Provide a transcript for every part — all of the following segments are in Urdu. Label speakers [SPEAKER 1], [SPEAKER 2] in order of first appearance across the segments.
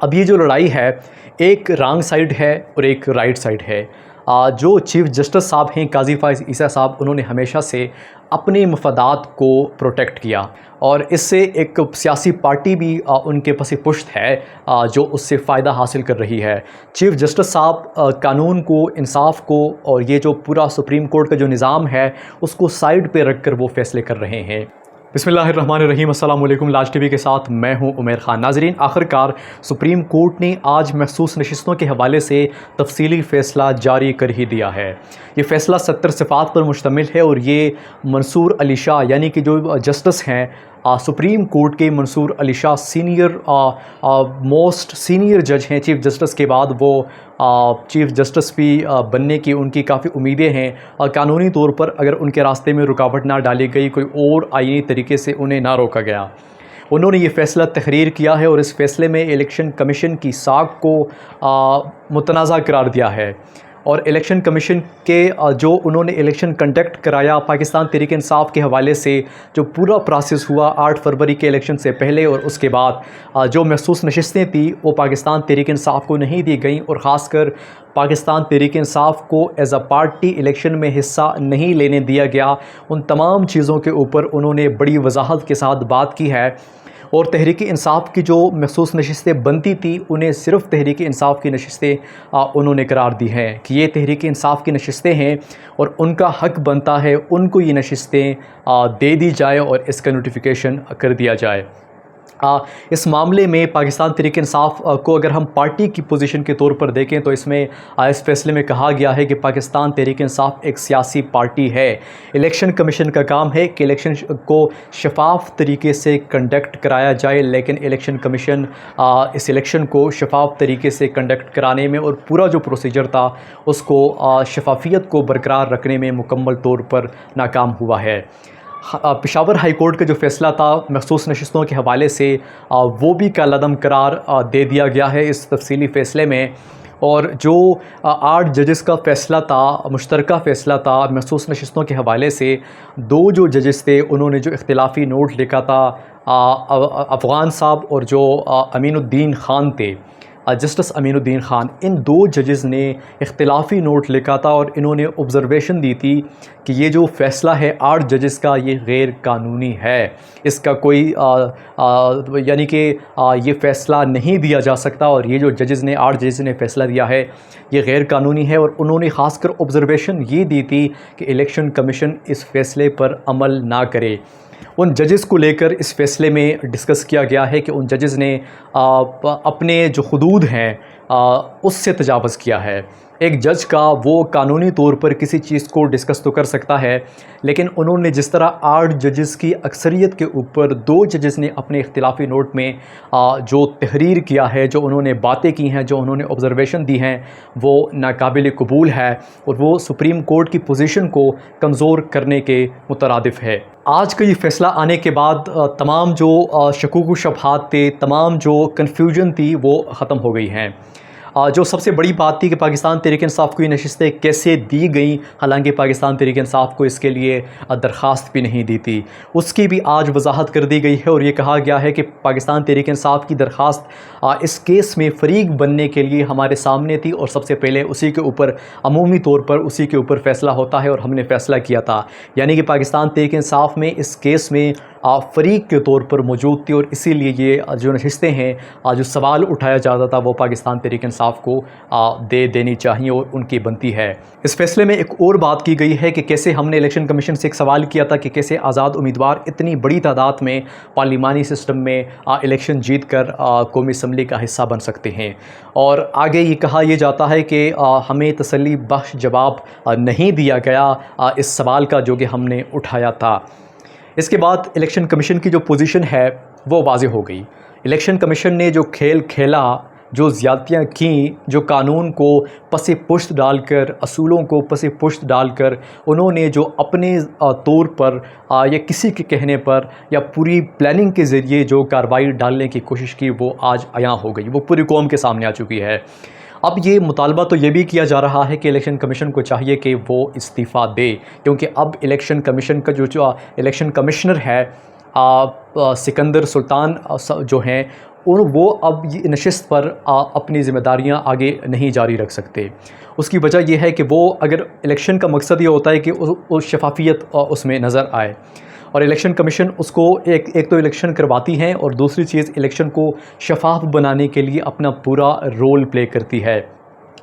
[SPEAKER 1] اب یہ جو لڑائی ہے ایک رانگ سائڈ ہے اور ایک رائٹ سائڈ ہے۔ جو چیف جسٹس صاحب ہیں قاضی فائز عیسیٰ صاحب، انہوں نے ہمیشہ سے اپنے مفادات کو پروٹیکٹ کیا، اور اس سے ایک سیاسی پارٹی بھی ان کے پس پشت ہے جو اس سے فائدہ حاصل کر رہی ہے۔ چیف جسٹس صاحب قانون کو، انصاف کو اور یہ جو پورا سپریم کورٹ کا جو نظام ہے اس کو سائیڈ پہ رکھ کر وہ فیصلے کر رہے ہیں۔ بسم اللہ الرحمن الرحیم، السلام علیکم۔ لاج ٹی وی کے ساتھ میں ہوں عمیر خان۔ ناظرین، آخرکار سپریم کورٹ نے آج محسوس نشستوں کے حوالے سے تفصیلی فیصلہ جاری کر ہی دیا ہے۔ یہ فیصلہ 70 صفات پر مشتمل ہے، اور یہ منصور علی شاہ یعنی کہ جو جسٹس ہیں سپریم کورٹ کے، منصور علی شاہ موسٹ سینئر جج ہیں چیف جسٹس کے بعد، وہ چیف جسٹس بھی بننے کی ان کی کافی امیدیں ہیں، اور قانونی طور پر اگر ان کے راستے میں رکاوٹ نہ ڈالی گئی، کوئی اور آئینی طریقے سے انہیں نہ روکا گیا۔ انہوں نے یہ فیصلہ تحریر کیا ہے، اور اس فیصلے میں الیکشن کمیشن کی ساکھ کو متنازع قرار دیا ہے، اور الیکشن کمیشن کے جو انہوں نے الیکشن کنڈکٹ کرایا پاکستان تحریک انصاف کے حوالے سے، جو پورا پروسیس ہوا 8 فروری کے الیکشن سے پہلے اور اس کے بعد، جو محسوس نشستیں تھیں وہ پاکستان تحریک انصاف کو نہیں دی گئیں، اور خاص کر پاکستان تحریک انصاف کو ایز اے پارٹی الیکشن میں حصہ نہیں لینے دیا گیا۔ ان تمام چیزوں کے اوپر انہوں نے بڑی وضاحت کے ساتھ بات کی ہے، اور تحریک انصاف کی جو محسوس نشستیں بنتی تھی انہیں صرف تحریک انصاف کی نشستیں انہوں نے قرار دی ہیں کہ یہ تحریک انصاف کی نشستیں ہیں، اور ان کا حق بنتا ہے ان کو یہ نشستیں دے دی جائے اور اس کا نوٹیفیکیشن کر دیا جائے۔ اس معاملے میں پاکستان تحریک انصاف کو اگر ہم پارٹی کی پوزیشن کے طور پر دیکھیں تو اس میں اس فیصلے میں کہا گیا ہے کہ پاکستان تحریک انصاف ایک سیاسی پارٹی ہے۔ الیکشن کمیشن کا کام ہے کہ الیکشن کو شفاف طریقے سے کنڈکٹ کرایا جائے، لیکن الیکشن کمیشن اس الیکشن کو شفاف طریقے سے کنڈکٹ کرانے میں اور پورا جو پروسیجر تھا اس کو شفافیت کو برقرار رکھنے میں مکمل طور پر ناکام ہوا ہے۔ پشاور ہائی کورٹ کا جو فیصلہ تھا محسوس نشستوں کے حوالے سے، وہ بھی کالعدم قرار دے دیا گیا ہے اس تفصیلی فیصلے میں، اور جو 8 ججز کا فیصلہ تھا، مشترکہ فیصلہ تھا محسوس نشستوں کے حوالے سے، 2 جو ججز تھے انہوں نے جو اختلافی نوٹ لکھا تھا، افغان صاحب اور جو امین الدین خان تھے، جسٹس امین الدین خان، ان 2 ججز نے اختلافی نوٹ لکھا تھا، اور انہوں نے آبزرویشن دی تھی کہ یہ جو فیصلہ ہے 8 ججز کا یہ غیر قانونی ہے، اس کا کوئی یعنی کہ یہ فیصلہ نہیں دیا جا سکتا، اور یہ جو ججز نے 8 ججز نے فیصلہ دیا ہے یہ غیر قانونی ہے۔ اور انہوں نے خاص کر آبزرویشن یہ دی تھی کہ الیکشن کمیشن اس فیصلے پر عمل نہ کرے۔ ان ججز کو لے کر اس فیصلے میں ڈسکس کیا گیا ہے کہ ان ججز نے اپنے جو حدود ہیں اس سے تجاوز کیا ہے۔ ایک جج کا وہ قانونی طور پر کسی چیز کو ڈسکس تو کر سکتا ہے، لیکن انہوں نے جس طرح 8 ججز کی اکثریت کے اوپر 2 ججز نے اپنے اختلافی نوٹ میں جو تحریر کیا ہے، جو انہوں نے باتیں کی ہیں، جو انہوں نے آبزرویشن دی ہیں، وہ ناقابل قبول ہے، اور وہ سپریم کورٹ کی پوزیشن کو کمزور کرنے کے مترادف ہے۔ آج کا یہ فیصلہ آنے کے بعد تمام جو شکوک و شبہات تھے، تمام جو کنفیوژن تھی وہ ختم ہو گئی ہیں۔ جو سب سے بڑی بات تھی کہ پاکستان تحریک انصاف کو یہ نشستیں کیسے دی گئیں، حالانکہ پاکستان تحریک انصاف کو اس کے لیے درخواست بھی نہیں دی تھی، اس کی بھی آج وضاحت کر دی گئی ہے، اور یہ کہا گیا ہے کہ پاکستان تحریک انصاف کی درخواست اس کیس میں فریق بننے کے لیے ہمارے سامنے تھی، اور سب سے پہلے اسی کے اوپر عمومی طور پر اسی کے اوپر فیصلہ ہوتا ہے، اور ہم نے فیصلہ کیا تھا، یعنی کہ پاکستان تحریک انصاف میں اس کیس میں فریق کے طور پر موجود تھی، اور اسی لیے یہ جو نشستیں ہیں، جو سوال اٹھایا جاتا تھا وہ پاکستان تحریک انصاف کو دے دینی چاہیے اور ان کی بنتی ہے۔ اس فیصلے میں ایک اور بات کی گئی ہے کہ کیسے ہم نے الیکشن کمیشن سے ایک سوال کیا تھا کہ کیسے آزاد امیدوار اتنی بڑی تعداد میں پارلیمانی سسٹم میں الیکشن جیت کر قومی اسمبلی کا حصہ بن سکتے ہیں، اور آگے یہ کہا یہ جاتا ہے کہ ہمیں تسلی بخش جواب نہیں دیا گیا اس سوال کا جو کہ ہم نے اٹھایا تھا۔ اس کے بعد الیکشن کمیشن کی جو پوزیشن ہے وہ واضح ہو گئی۔ الیکشن کمیشن نے جو کھیل کھیلا، جو زیادتیاں کیں، جو قانون کو پس پشت ڈال کر، اصولوں کو پس پشت ڈال کر انہوں نے جو اپنے طور پر یا کسی کے کہنے پر یا پوری پلاننگ کے ذریعے جو کارروائی ڈالنے کی کوشش کی، وہ آج عیاں ہو گئی، وہ پوری قوم کے سامنے آ چکی ہے۔ اب یہ مطالبہ تو یہ بھی کیا جا رہا ہے کہ الیکشن کمیشن کو چاہیے کہ وہ استعفیٰ دے، کیونکہ اب الیکشن کمیشن کا جو الیکشن کمشنر ہے سکندر سلطان جو ہیں وہ اب یہ نشست پر اپنی ذمہ داریاں آگے نہیں جاری رکھ سکتے۔ اس کی وجہ یہ ہے کہ وہ اگر الیکشن کا مقصد یہ ہوتا ہے کہ اس شفافیت اس میں نظر آئے، اور الیکشن کمیشن اس کو ایک تو الیکشن کرواتی ہیں، اور دوسری چیز الیکشن کو شفاف بنانے کے لیے اپنا پورا رول پلے کرتی ہے۔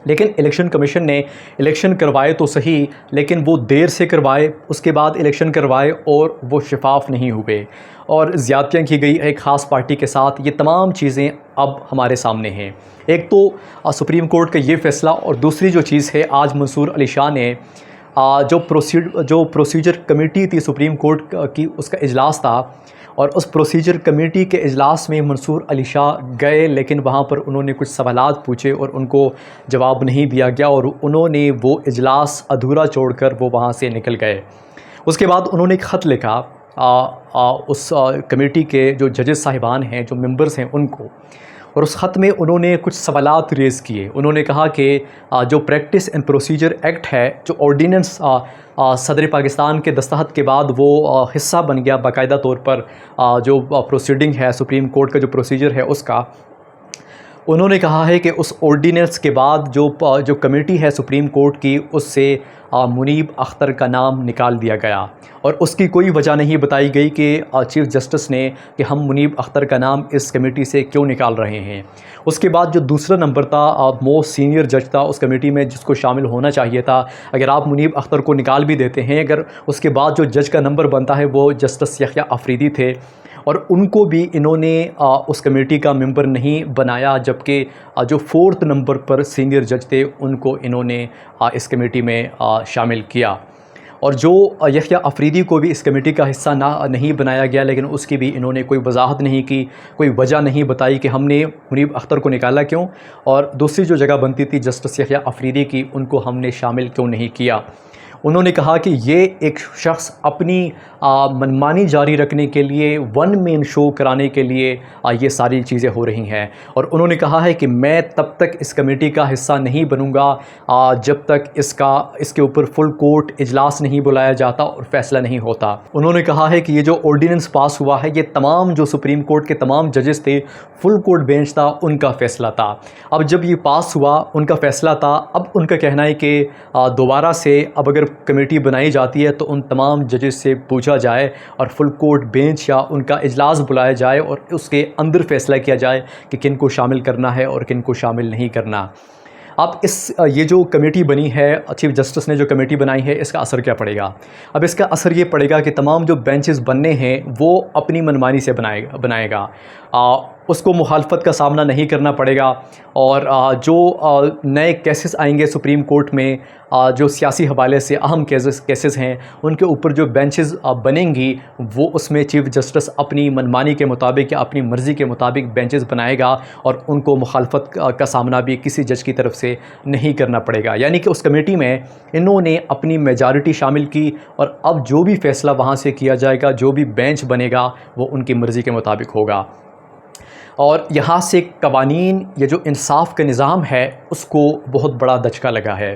[SPEAKER 1] لیکن الیکشن کمیشن نے الیکشن کروائے تو صحیح، لیکن وہ دیر سے کروائے، اس کے بعد الیکشن کروائے اور وہ شفاف نہیں ہوئے، اور زیادتیاں کی گئی ایک خاص پارٹی کے ساتھ۔ یہ تمام چیزیں اب ہمارے سامنے ہیں۔ ایک تو سپریم کورٹ کا یہ فیصلہ، اور دوسری جو چیز ہے آج منصور علی شاہ نے جو پروسیجر کمیٹی تھی سپریم کورٹ کی، اس کا اجلاس تھا، اور اس پروسیجر کمیٹی کے اجلاس میں منصور علی شاہ گئے، لیکن وہاں پر انہوں نے کچھ سوالات پوچھے اور ان کو جواب نہیں دیا گیا، اور انہوں نے وہ اجلاس ادھورا چھوڑ کر وہ وہاں سے نکل گئے۔ اس کے بعد انہوں نے ایک خط لکھا اس کمیٹی کے جو ججز صاحبان ہیں، جو ممبرز ہیں، ان کو، اور اس خط میں انہوں نے کچھ سوالات ریز کیے۔ انہوں نے کہا کہ جو پریکٹس اینڈ پروسیجر ایکٹ ہے، جو آرڈیننس صدر پاکستان کے دستخط کے بعد وہ حصہ بن گیا باقاعدہ طور پر، جو پروسیڈنگ ہے سپریم کورٹ کا جو پروسیجر ہے اس کا، انہوں نے کہا ہے کہ اس آرڈیننس کے بعد جو کمیٹی ہے سپریم کورٹ کی، اس سے منیب اختر کا نام نکال دیا گیا، اور اس کی کوئی وجہ نہیں بتائی گئی کہ چیف جسٹس نے کہ ہم منیب اختر کا نام اس کمیٹی سے کیوں نکال رہے ہیں۔ اس کے بعد جو دوسرا نمبر تھا، موسٹ سینئر جج تھا اس کمیٹی میں، جس کو شامل ہونا چاہیے تھا، اگر آپ منیب اختر کو نکال بھی دیتے ہیں، اگر اس کے بعد جو جج کا نمبر بنتا ہے وہ جسٹس یحییٰ آفریدی تھے، اور ان کو بھی انہوں نے اس کمیٹی کا ممبر نہیں بنایا، جبکہ جو فورتھ نمبر پر سینئر جج تھے ان کو انہوں نے اس کمیٹی میں شامل کیا، اور جو یحییٰ آفریدی کو بھی اس کمیٹی کا حصہ نہیں بنایا گیا، لیکن اس کی بھی انہوں نے کوئی وضاحت نہیں کی، کوئی وجہ نہیں بتائی کہ ہم نے منیب اختر کو نکالا کیوں، اور دوسری جو جگہ بنتی تھی جسٹس یحییٰ آفریدی کی، ان کو ہم نے شامل کیوں نہیں کیا۔ انہوں نے کہا کہ یہ ایک شخص اپنی منمانی جاری رکھنے کے لیے، ون مین شو کرانے کے لیے یہ ساری چیزیں ہو رہی ہیں، اور انہوں نے کہا ہے کہ میں تب تک اس کمیٹی کا حصہ نہیں بنوں گا جب تک اس کے اوپر فل کورٹ اجلاس نہیں بلایا جاتا اور فیصلہ نہیں ہوتا۔ انہوں نے کہا ہے کہ یہ جو آرڈیننس پاس ہوا ہے، یہ تمام جو سپریم کورٹ کے تمام ججز تھے، فل کورٹ بینچ تھا، ان کا فیصلہ تھا۔ اب جب یہ پاس ہوا، ان کا فیصلہ تھا، اب ان کا کہنا ہے کہ دوبارہ سے اب اگر کمیٹی بنائی جاتی ہے تو ان تمام ججز سے پوچھا جائے اور فل کورٹ بینچ یا ان کا اجلاس بلایا جائے، اور اس کے اندر فیصلہ کیا جائے کہ کن کو شامل کرنا ہے اور کن کو شامل نہیں کرنا۔ اب یہ جو کمیٹی بنی ہے، چیف جسٹس نے جو کمیٹی بنائی ہے، اس کا اثر کیا پڑے گا؟ اب اس کا اثر یہ پڑے گا کہ تمام جو بینچز بننے ہیں وہ اپنی منمانی سے بنائے گا، اس کو مخالفت کا سامنا نہیں کرنا پڑے گا، اور جو نئے کیسز آئیں گے سپریم کورٹ میں، جو سیاسی حوالے سے اہم کیسز ہیں، ان کے اوپر جو بینچز بنیں گی، وہ اس میں چیف جسٹس اپنی منمانی کے مطابق یا اپنی مرضی کے مطابق بینچز بنائے گا، اور ان کو مخالفت کا سامنا بھی کسی جج کی طرف سے نہیں کرنا پڑے گا۔ یعنی کہ اس کمیٹی میں انہوں نے اپنی میجارٹی شامل کی، اور اب جو بھی فیصلہ وہاں سے کیا جائے گا، جو بھی بینچ بنے گا، وہ ان کی مرضی کے مطابق ہوگا، اور یہاں سے قوانین، یہ جو انصاف کا نظام ہے، اس کو بہت بڑا دھچکا لگا ہے۔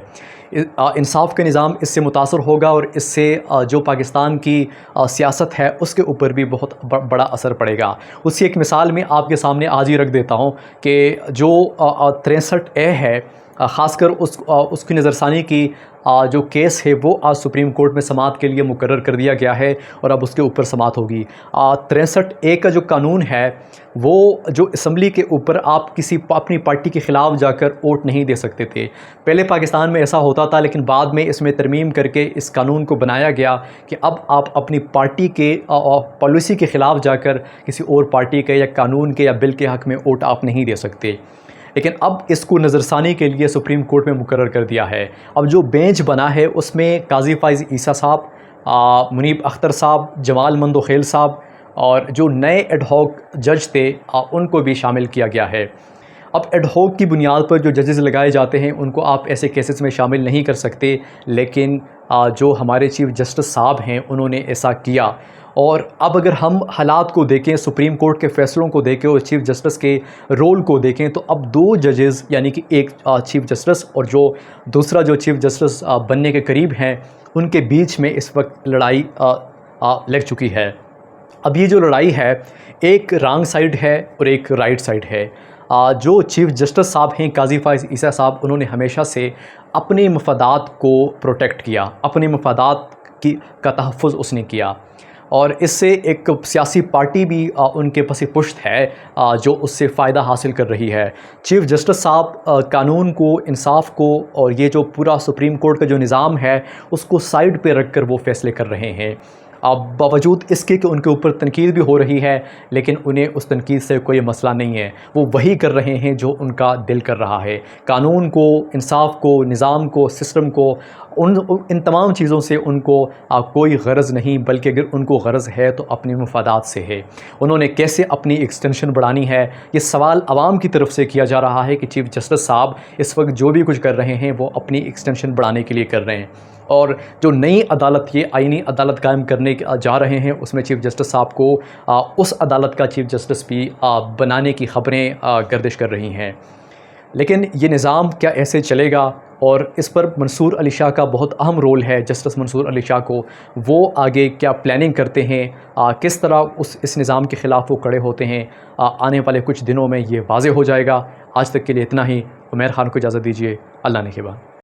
[SPEAKER 1] انصاف کا نظام اس سے متاثر ہوگا، اور اس سے جو پاکستان کی سیاست ہے اس کے اوپر بھی بہت بڑا اثر پڑے گا۔ اس کی ایک مثال میں آپ کے سامنے آج ہی رکھ دیتا ہوں کہ جو 63A ہے، خاص کر اس کی نظر ثانی کی جو کیس ہے، وہ آج سپریم کورٹ میں سماعت کے لیے مقرر کر دیا گیا ہے، اور اب اس کے اوپر سماعت ہوگی۔ 63A کا جو قانون ہے، وہ جو اسمبلی کے اوپر آپ اپنی پارٹی کے خلاف جا کر ووٹ نہیں دے سکتے تھے۔ پہلے پاکستان میں ایسا ہوتا تھا، لیکن بعد میں اس میں ترمیم کر کے اس قانون کو بنایا گیا کہ اب آپ اپنی پارٹی کے پالیسی کے خلاف جا کر کسی اور پارٹی کے یا قانون کے یا بل کے حق میں ووٹ آپ نہیں دے سکتے۔ لیکن اب اس کو نظر ثانی کے لیے سپریم کورٹ میں مقرر کر دیا ہے۔ اب جو بینچ بنا ہے اس میں قاضی فائز عیسیٰ صاحب، منیب اختر صاحب، جمال مندوخیل صاحب، اور جو نئے ایڈ ہاک جج تھے ان کو بھی شامل کیا گیا ہے۔ اب ایڈ ہاک کی بنیاد پر جو ججز لگائے جاتے ہیں ان کو آپ ایسے کیسز میں شامل نہیں کر سکتے، لیکن جو ہمارے چیف جسٹس صاحب ہیں انہوں نے ایسا کیا۔ اور اب اگر ہم حالات کو دیکھیں، سپریم کورٹ کے فیصلوں کو دیکھیں اور چیف جسٹس کے رول کو دیکھیں، تو اب دو ججز، یعنی کہ ایک چیف جسٹس اور جو دوسرا جو چیف جسٹس بننے کے قریب ہیں، ان کے بیچ میں اس وقت لڑائی لگ چکی ہے۔ اب یہ جو لڑائی ہے ایک رانگ سائڈ ہے اور ایک رائٹ سائڈ ہے۔ جو چیف جسٹس صاحب ہیں قاضی فائز عیسیٰ صاحب، انہوں نے ہمیشہ سے اپنے مفادات کو پروٹیکٹ کیا، اپنے مفادات کا تحفظ اس نے کیا، اور اس سے ایک سیاسی پارٹی بھی ان کے پس پشت ہے جو اس سے فائدہ حاصل کر رہی ہے۔ چیف جسٹس صاحب قانون کو، انصاف کو اور یہ جو پورا سپریم کورٹ کا جو نظام ہے اس کو سائڈ پہ رکھ کر وہ فیصلے کر رہے ہیں۔ باوجود اس کے کہ ان کے اوپر تنقید بھی ہو رہی ہے، لیکن انہیں اس تنقید سے کوئی مسئلہ نہیں ہے، وہ وہی کر رہے ہیں جو ان کا دل کر رہا ہے۔ قانون کو، انصاف کو، نظام کو، سسٹم کو، ان تمام چیزوں سے ان کو کوئی غرض نہیں، بلکہ اگر ان کو غرض ہے تو اپنے مفادات سے ہے۔ انہوں نے کیسے اپنی ایکسٹینشن بڑھانی ہے، یہ سوال عوام کی طرف سے کیا جا رہا ہے کہ چیف جسٹس صاحب اس وقت جو بھی کچھ کر رہے ہیں وہ اپنی ایکسٹینشن بڑھانے کے لیے کر رہے ہیں، اور جو نئی عدالت، یہ آئینی عدالت قائم کرنے جا رہے ہیں، اس میں چیف جسٹس صاحب کو اس عدالت کا چیف جسٹس بھی بنانے کی خبریں گردش کر رہی ہیں۔ لیکن یہ نظام کیا ایسے چلے گا؟ اور اس پر منصور علی شاہ کا بہت اہم رول ہے، جسٹس منصور علی شاہ کو، وہ آگے کیا پلاننگ کرتے ہیں، کس طرح اس نظام کے خلاف وہ کھڑے ہوتے ہیں، آنے والے کچھ دنوں میں یہ واضح ہو جائے گا۔ آج تک کے لیے اتنا ہی۔ عمیر خان کو اجازت دیجیے، اللہ نگہبان۔